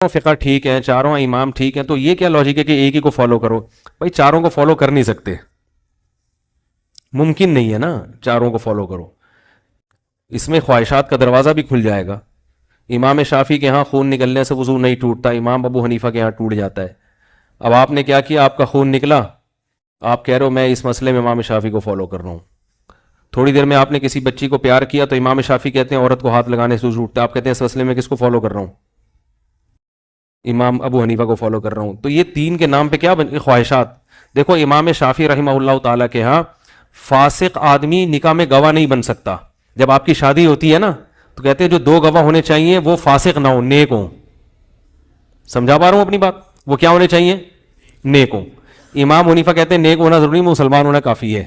فقہ ٹھیک ہے، چاروں امام ٹھیک ہیں، تو یہ کیا لاجک ہے کہ ایک ہی کو فالو کرو؟ بھائی چاروں کو فالو کر نہیں سکتے، ممکن نہیں ہے نا چاروں کو فالو کرو، اس میں خواہشات کا دروازہ بھی کھل جائے گا۔ امام شافعی کے ہاں خون نکلنے سے وضو نہیں ٹوٹتا، امام ابو حنیفہ کے ہاں ٹوٹ جاتا ہے۔ اب آپ نے کیا کیا، آپ کا خون نکلا، آپ کہہ رہے ہو میں اس مسئلے میں امام شافعی کو فالو کر رہا ہوں۔ تھوڑی دیر میں آپ نے کسی بچی کو پیار کیا تو امام شافعی کہتے ہیں عورت کو ہاتھ لگانے سے وضو ٹوٹتا ہے، آپ کہتے ہیں اس مسئلے میں کس کو فالو کر رہا ہوں؟ امام ابو حنیفہ کو فالو کر رہا ہوں۔ تو یہ تین کے نام پہ کیا خواہشات۔ دیکھو امام شافعی رحمہ اللہ تعالیٰ کے ہاں فاسق آدمی نکاح میں گواہ نہیں بن سکتا۔ جب آپ کی شادی ہوتی ہے نا تو کہتے ہیں جو دو گواہ ہونے چاہیے وہ فاسق نہ ہو، نیک ہوں۔ سمجھا پا رہا ہوں اپنی بات؟ وہ کیا ہونے چاہیے؟ نیک ہوں۔ امام حنیفہ کہتے ہیں نیک ہونا ضروری، مسلمان ہونا کافی ہے۔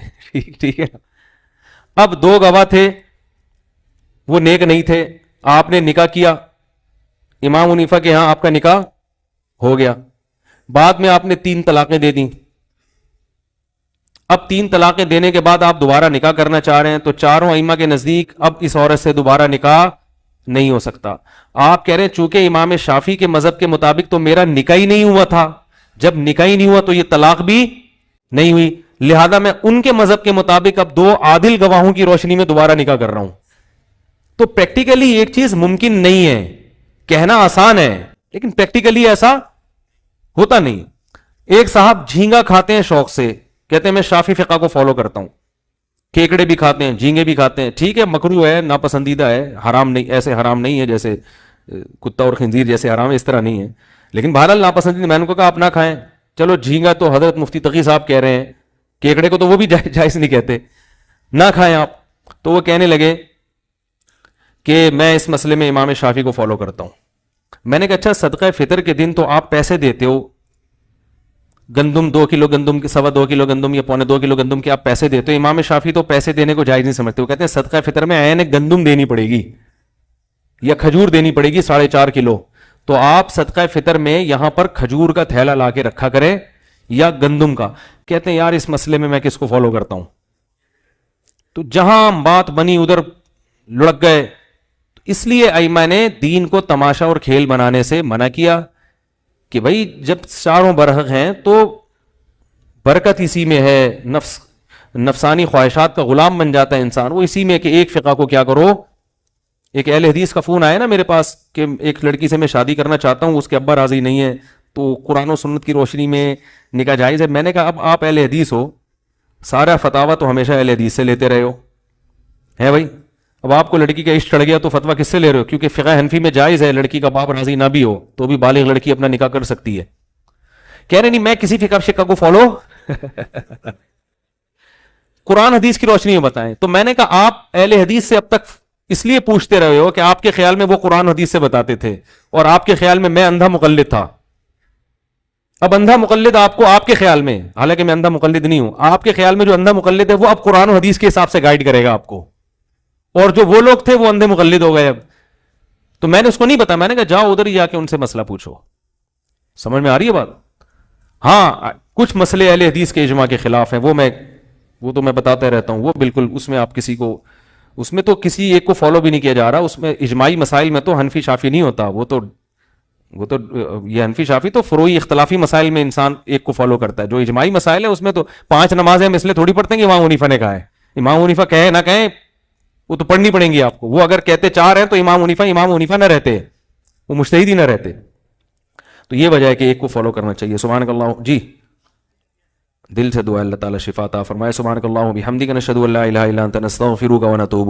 ٹھیک ہے، اب دو گواہ تھے، وہ نیک نہیں تھے، آپ نے نکاح کیا، امام حنیفہ کے ہاں آپ کا نکاح ہو گیا، بعد میں آپ نے 3 طلاقیں دے دیں۔ اب 3 طلاقیں دینے کے بعد آپ دوبارہ نکاح کرنا چاہ رہے ہیں تو چاروں ائمہ کے نزدیک اب اس عورت سے دوبارہ نکاح نہیں ہو سکتا۔ آپ کہہ رہے ہیں چونکہ امام شافعی کے مذہب کے مطابق تو میرا نکاح ہی نہیں ہوا تھا، جب نکاح ہی نہیں ہوا تو یہ طلاق بھی نہیں ہوئی، لہذا میں ان کے مذہب کے مطابق اب 2 عادل گواہوں کی روشنی میں دوبارہ نکاح کر رہا ہوں۔ تو پریکٹیکلی ایک چیز ممکن نہیں ہے، کہنا آسان ہے لیکن پریکٹیکلی ایسا ہوتا نہیں۔ ایک صاحب جھینگا کھاتے ہیں شوق سے، کہتے ہیں میں شافعی فقہ کو فالو کرتا ہوں، کیکڑے بھی کھاتے ہیں، جھینگے بھی کھاتے ہیں، ٹھیک ہے مکروہ ہے، ناپسندیدہ ہے، حرام نہیں، ایسے حرام نہیں ہے جیسے کتا اور خنزیر جیسے حرام ہے، اس طرح نہیں ہے، لیکن بہرحال ناپسندیدہ۔ میں نے کہا آپ نہ کھائیں، چلو جھینگا تو حضرت مفتی تقی صاحب کہہ رہے ہیں، کیکڑے کو تو وہ بھی جائز نہیں کہتے، نہ کھائیں آپ۔ تو وہ کہنے لگے کہ میں اس مسئلے میں امام شافعی کو فالو کرتا ہوں۔ میں نے کہا اچھا صدقہ فطر کے دن تو آپ پیسے دیتے ہو، گندم 2 کلو گندم کے 2.25 کلو گندم یا 2.25 کلو گندم کے آپ پیسے دیتے ہو، امام شافعی تو پیسے دینے کو جائز نہیں سمجھتے، وہ کہتے ہیں صدقہ فطر میں عین گندم دینی پڑے گی یا کھجور دینی پڑے گی 4.5 کلو، تو آپ صدقہ فطر میں یہاں پر کھجور کا تھیلا لا کے رکھا کریں یا گندم کا۔ کہتے ہیں یار اس مسئلے میں کس کو فالو کرتا ہوں؟ تو جہاں بات بنی ادھر لڑک گئے۔ اس لیے ائمہ نے دین کو تماشا اور کھیل بنانے سے منع کیا کہ بھائی جب چاروں برحق ہیں تو برکت اسی میں ہے، نفسانی خواہشات کا غلام بن جاتا ہے انسان، وہ اسی میں کہ ایک فقہ کو کیا کرو۔ ایک اہل حدیث کا فون آیا نا میرے پاس کہ ایک لڑکی سے میں شادی کرنا چاہتا ہوں، اس کے ابا راضی نہیں ہے، تو قرآن و سنت کی روشنی میں نکاح جائز ہے۔ میں نے کہا اب آپ اہل حدیث ہو، سارا فتاویٰ تو ہمیشہ اہل حدیث سے لیتے رہے ہو، ہے بھائی، اب آپ کو لڑکی کا عشق چڑھ گیا تو فتویٰ کس سے لے رہے ہو؟ کیونکہ فقہ حنفی میں جائز ہے لڑکی کا باپ راضی نہ بھی ہو تو بھی بالغ لڑکی اپنا نکاح کر سکتی ہے۔ کہہ رہے نہیں میں کسی فقہ کو فالو قرآن حدیث کی روشنی میں بتائیں۔ تو میں نے کہا آپ اہل حدیث سے اب تک اس لیے پوچھتے رہے ہو کہ آپ کے خیال میں وہ قرآن حدیث سے بتاتے تھے اور آپ کے خیال میں اندھا مقلد تھا۔ اب اندھا مقلد آپ کو، آپ کے خیال میں، حالانکہ میں اندھا مقلد نہیں ہوں، آپ کے خیال میں جو اندھا مقلد ہے وہ اب قرآن و حدیث کے حساب سے گائیڈ کرے گا آپ کو، اور جو وہ لوگ تھے وہ اندھے مقلد ہو گئے اب۔ تو میں نے اس کو نہیں بتا، میں نے کہا جاؤ ادھر ہی جا کے ان سے مسئلہ پوچھو۔ سمجھ میں آ رہی ہے بات؟ ہاں کچھ مسئلے اہل حدیث کے اجماع کے خلاف ہیں، وہ تو میں بتاتا رہتا ہوں، وہ بالکل اس میں آپ کسی کو، اس میں تو کسی ایک کو فالو بھی نہیں کیا جا رہا، اس میں اجماعی مسائل میں تو حنفی شافعی نہیں ہوتا، وہ تو یہ حنفی شافعی تو فروعی اختلافی مسائل میں انسان ایک کو فالو کرتا ہے، جو اجماعی مسائل ہے اس میں تو 5 نمازیں ہم اس لیے تھوڑی پڑھتے ہیں کہ امام حنیفہ نے کہا ہے، امام حنیفہ کہے نہ کہیں وہ تو پڑھنی پڑیں گی آپ کو، وہ اگر کہتے 4 ہیں تو امام حنیفہ نہ رہتے، وہ مجتہد ہی نہ رہتے۔ تو یہ وجہ ہے کہ ایک کو فالو کرنا چاہیے۔ سبحانک اللہ، جی دل سے دعا اللہ تعالیٰ شفا عطا فرمائے۔ سبحانک اللہم و بحمدک، نشہد ان لا الہ الا انت، نستغفرک و نتوب